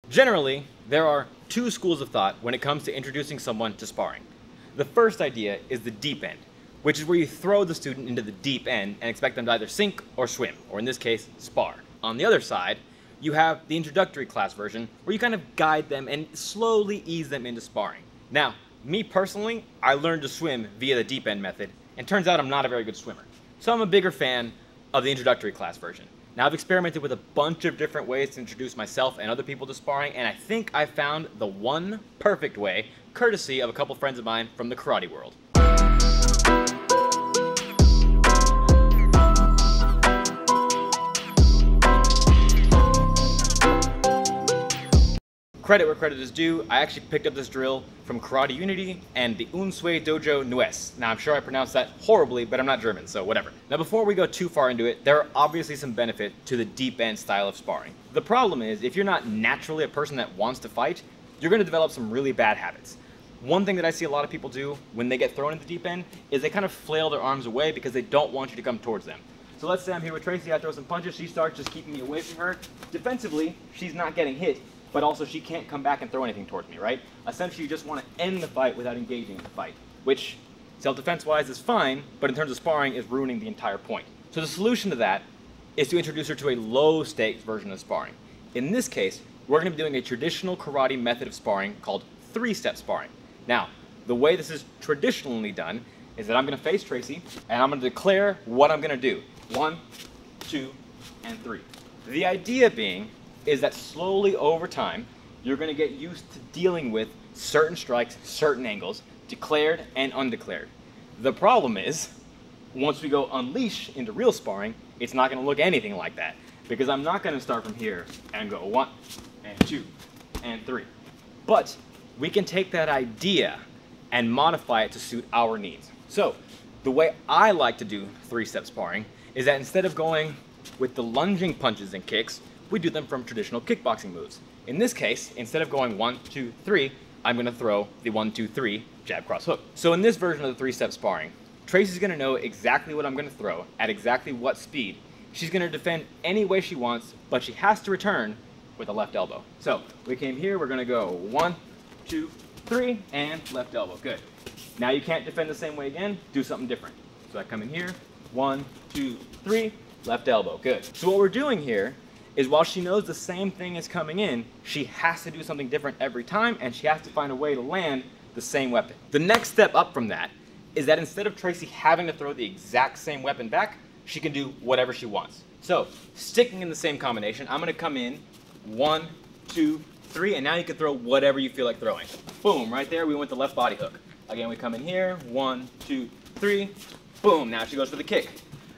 Generally, there are two schools of thought when it comes to introducing someone to sparring. The first idea is the deep end, which is where you throw the student into the deep end and expect them to either sink or swim, or in this case, spar. On the other side, you have the introductory class version where you kind of guide them and slowly ease them into sparring. Now, me personally, I learned to swim via the deep end method, and turns out I'm not a very good swimmer. So I'm a bigger fan of the introductory class version. Now, I've experimented with a bunch of different ways to introduce myself and other people to sparring, and I think I found the one perfect way, courtesy of a couple friends of mine from the karate world. Credit where credit is due, I actually picked up this drill from Karate Unity and the Unsui Dojo Nues. Now, I'm sure I pronounced that horribly, but I'm not German, so whatever. Now, before we go too far into it, there are obviously some benefit to the deep end style of sparring. The problem is, if you're not naturally a person that wants to fight, you're going to develop some really bad habits. One thing that I see a lot of people do when they get thrown into the deep end is they kind of flail their arms away because they don't want you to come towards them. So let's say I'm here with Tracy, I throw some punches, she starts just keeping me away from her. Defensively, she's not getting hit, but also she can't come back and throw anything towards me, right? Essentially, you just want to end the fight without engaging in the fight, which self-defense-wise is fine, but in terms of sparring is ruining the entire point. So the solution to that is to introduce her to a low-stakes version of sparring. In this case, we're going to be doing a traditional karate method of sparring called three-step sparring. Now, the way this is traditionally done is that I'm going to face Tracy, and I'm going to declare what I'm going to do. 1, 2, and 3. The idea being is that slowly over time, you're going to get used to dealing with certain strikes, certain angles, declared and undeclared. The problem is, once we go unleash into real sparring, it's not going to look anything like that, because I'm not going to start from here and go 1 and 2 and 3. But we can take that idea and modify it to suit our needs. So the way I like to do three-step sparring is that instead of going with the lunging punches and kicks, we do them from traditional kickboxing moves. In this case, instead of going 1, 2, 3, I'm going to throw the 1, 2, 3 jab, cross, hook. So in this version of the three-step sparring, Tracy's going to know exactly what I'm going to throw at exactly what speed. She's going to defend any way she wants, but she has to return with a left elbow. So we came here, we're going to go 1, 2, 3, and left elbow. Good. Now you can't defend the same way again, do something different. So I come in here, 1, 2, 3, left elbow. Good. So what we're doing here is while she knows the same thing is coming in, she has to do something different every time, and she has to find a way to land the same weapon. The next step up from that is that instead of Tracy having to throw the exact same weapon back, she can do whatever she wants. So, sticking in the same combination, I'm going to come in 1, 2, 3, and now you can throw whatever you feel like throwing. Boom, right there, we went the left body hook. Again, we come in here, 1, 2, 3, boom, now she goes for the kick.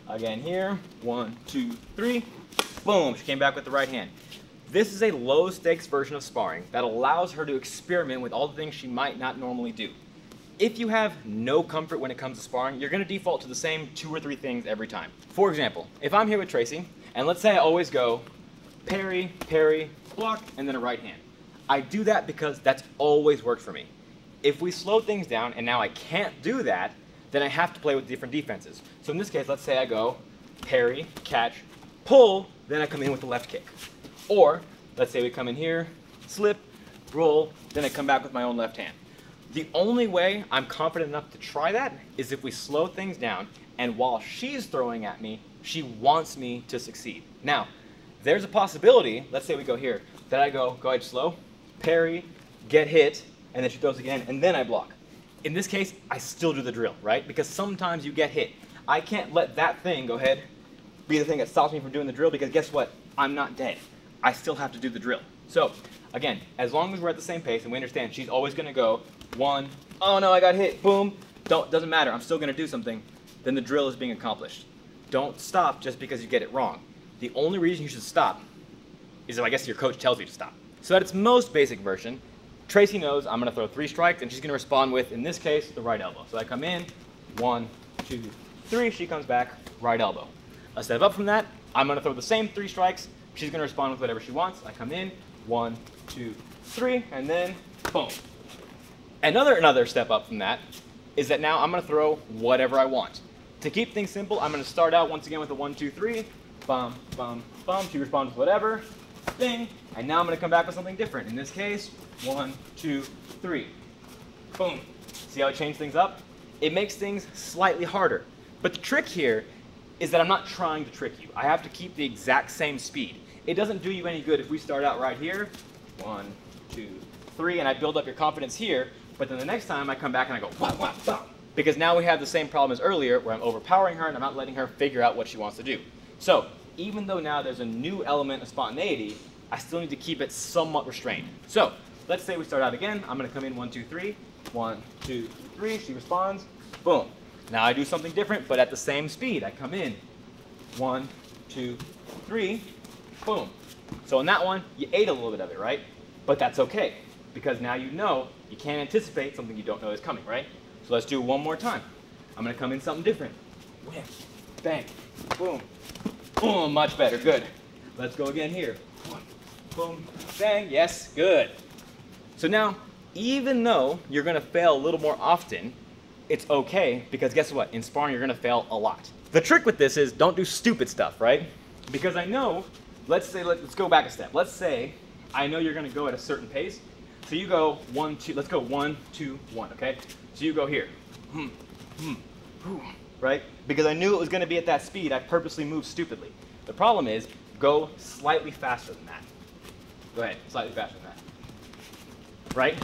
Again here, 1, 2, 3, boom, she came back with the right hand. This is a low-stakes version of sparring that allows her to experiment with all the things she might not normally do. If you have no comfort when it comes to sparring, you're going to default to the same 2 or 3 things every time. For example, if I'm here with Tracy, and let's say I always go parry, parry, block, and then a right hand. I do that because that's always worked for me. If we slow things down and now I can't do that, then I have to play with different defenses. So in this case, let's say I go parry, catch, pull, then I come in with the left kick. Or, let's say we come in here, slip, roll, then I come back with my own left hand. The only way I'm confident enough to try that is if we slow things down, and while she's throwing at me, she wants me to succeed. Now, there's a possibility, let's say we go here, that I go ahead slow, parry, get hit, and then she throws again, and then I block. In this case, I still do the drill, right? Because sometimes you get hit. I can't let that thing, go ahead, be the thing that stops me from doing the drill, because guess what? I'm not dead. I still have to do the drill. So, again, as long as we're at the same pace and we understand she's always going to go 1, oh no, I got hit, boom, doesn't matter, I'm still going to do something, then the drill is being accomplished. Don't stop just because you get it wrong. The only reason you should stop is if I guess your coach tells you to stop. So at its most basic version, Tracy knows I'm going to throw 3 strikes and she's going to respond with, in this case, the right elbow. So I come in, 1, 2, 3, she comes back, right elbow. A step up from that, I'm going to throw the same 3 strikes, she's going to respond with whatever she wants. I come in, 1, 2, 3, and then boom. Another step up from that is that now I'm going to throw whatever I want. To keep things simple, I'm going to start out once again with a 1, 2, 3, bum, bum, bum. She responds with whatever, bang. And now I'm gonna come back with something different. In this case, 1, 2, 3. Boom. See how I change things up? It makes things slightly harder. But the trick here is that I'm not trying to trick you. I have to keep the exact same speed. It doesn't do you any good if we start out right here, 1, 2, 3, and I build up your confidence here, but then the next time I come back and I go, wah, wah, wah. Because now we have the same problem as earlier where I'm overpowering her and I'm not letting her figure out what she wants to do. So even though now there's a new element of spontaneity, I still need to keep it somewhat restrained. So let's say we start out again. I'm gonna come in 1, 2, 3, 1, 2, 3, she responds, boom. Now I do something different, but at the same speed. I come in, 1, 2, 3, boom. So in that one, you ate a little bit of it, right? But that's okay, because now you know you can't anticipate something you don't know is coming, right? So let's do it one more time. I'm gonna come in something different. Wham, bang, boom, boom, much better, good. Let's go again here. Boom, bang, yes, good. So now, even though you're gonna fail a little more often, it's okay, because guess what? In sparring, you're gonna fail a lot. The trick with this is don't do stupid stuff, right? Because I know, let's go back a step. Let's say I know you're gonna go at a certain pace. So you go 1, 2, let's go 1, 2, 1, okay? So you go here, right? Because I knew it was gonna be at that speed, I purposely moved stupidly. The problem is, go slightly faster than that. Go ahead, slightly faster than that. Right?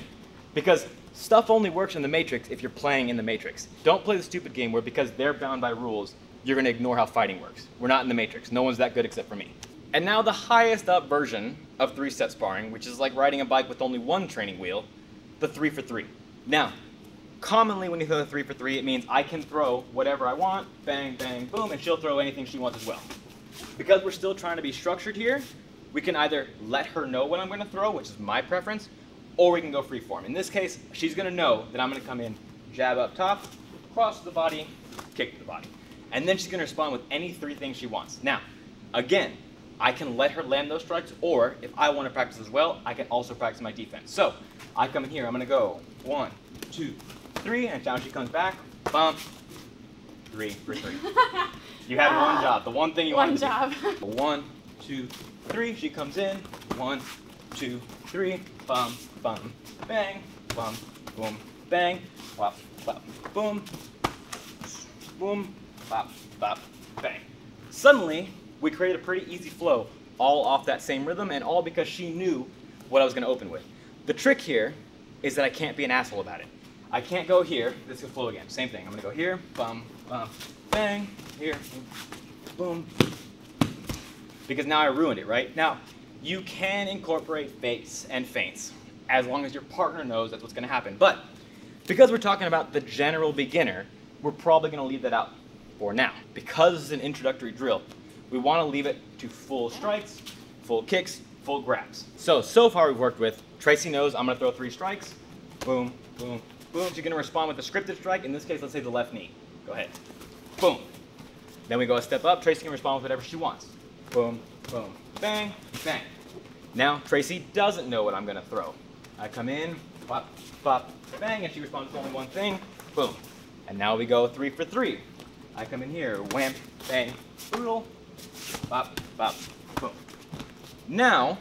Because stuff only works in the Matrix if you're playing in the Matrix. Don't play the stupid game where because they're bound by rules, you're gonna ignore how fighting works. We're not in the Matrix. No one's that good except for me. And now the highest up version of 3-step sparring, which is like riding a bike with only one training wheel, the 3 for 3. Now, commonly when you throw the 3 for 3, it means I can throw whatever I want, bang, bang, boom, and she'll throw anything she wants as well. Because we're still trying to be structured here, we can either let her know what I'm gonna throw, which is my preference, or we can go free form. In this case, she's gonna know that I'm gonna come in, jab up top, cross to the body, kick to the body. And then she's gonna respond with any 3 things she wants. Now, again, I can let her land those strikes, or if I wanna practice as well, I can also practice my defense. So, I come in here, I'm gonna go 1, 2, 3, and down she comes back, bump, 3 for 3. You had one job, the one thing you wanted to do. 1, 2, 3, she comes in, 1, 2, 3, bum, bum, bang, bum, boom, bang, wop, bop, boom, boom, bop, bop, bang. Suddenly, we created a pretty easy flow, all off that same rhythm, and all because she knew what I was gonna open with. The trick here is that I can't be an asshole about it. I can't go here, this will flow again, same thing. I'm gonna go here, bum, bum, bang, here, boom, because now I ruined it, right? Now, you can incorporate fakes and feints as long as your partner knows that's what's gonna happen. But because we're talking about the general beginner, we're probably gonna leave that out for now. Because this is an introductory drill, we wanna leave it to full strikes, full kicks, full grabs. So far we've worked with, Tracy knows I'm gonna throw 3 strikes, boom, boom, boom. She's gonna respond with a scripted strike. In this case, let's say the left knee. Go ahead, boom. Then we go a step up, Tracy can respond with whatever she wants. Boom, boom, bang, bang. Now, Tracy doesn't know what I'm gonna throw. I come in, pop, pop, bang, and she responds with only one thing, boom. And now we go 3 for 3. I come in here, wham, bang, brutal, pop, pop, boom. Now,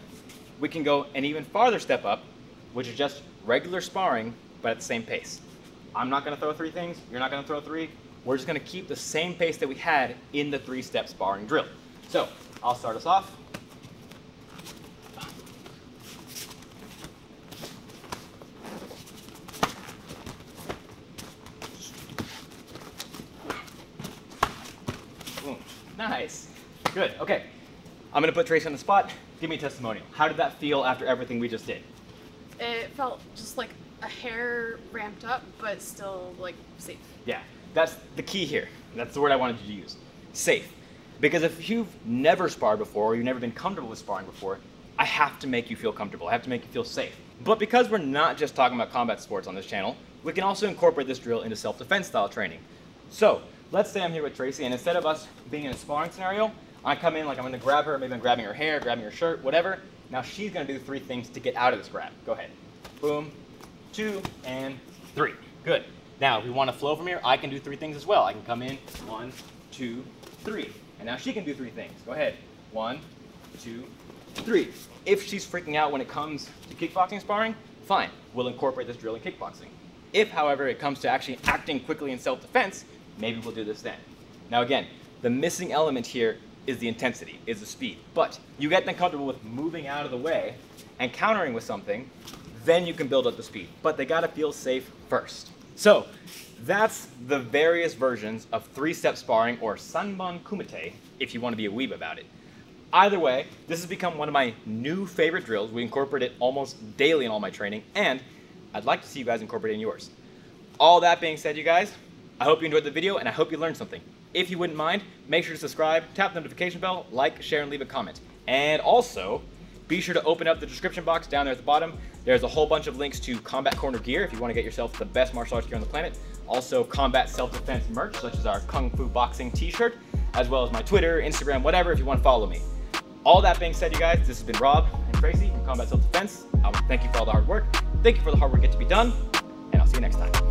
we can go an even farther step up, which is just regular sparring, but at the same pace. I'm not gonna throw 3 things, you're not gonna throw 3. We're just gonna keep the same pace that we had in the 3-step sparring drill. So, I'll start us off. Boom. Nice. Good. Okay. I'm going to put Tracy on the spot. Give me a testimonial. How did that feel after everything we just did? It felt just like a hair ramped up, but still like safe. Yeah. That's the key here. That's the word I wanted you to use. Safe. Because if you've never sparred before, or you've never been comfortable with sparring before, I have to make you feel comfortable. I have to make you feel safe. But because we're not just talking about combat sports on this channel, we can also incorporate this drill into self-defense style training. So, let's say I'm here with Tracy, and instead of us being in a sparring scenario, I come in like I'm gonna grab her, maybe I'm grabbing her hair, grabbing her shirt, whatever. Now she's gonna do 3 things to get out of this grab. Go ahead. Boom, 2, and 3. Good. Now, if we want to flow from here, I can do 3 things as well. I can come in, 1, 2, 3. And now she can do 3 things. Go ahead. 1, 2, 3. If she's freaking out when it comes to kickboxing sparring, fine, we'll incorporate this drill in kickboxing. If, however, it comes to actually acting quickly in self-defense, maybe we'll do this then. Now again, the missing element here is the intensity, is the speed. But you get then comfortable with moving out of the way and countering with something, then you can build up the speed. But they gotta feel safe first. So that's the various versions of 3-step sparring, or Sanbon Kumité, if you want to be a weeb about it. Either way, this has become one of my new favorite drills. We incorporate it almost daily in all my training, and I'd like to see you guys incorporate it in yours. All that being said, you guys, I hope you enjoyed the video and I hope you learned something. If you wouldn't mind, make sure to subscribe, tap the notification bell, like, share, and leave a comment. And also, be sure to open up the description box down there at the bottom. There's a whole bunch of links to Combat Corner gear if you want to get yourself the best martial arts gear on the planet. Also, combat self-defense merch, such as our Kung Fu Boxing t-shirt, as well as my Twitter, Instagram, whatever, if you want to follow me. All that being said, you guys, this has been Rob and Tracy from Combat Self-Defense. I want to thank you for all the hard work. Thank you for the hard work yet to be done, and I'll see you next time.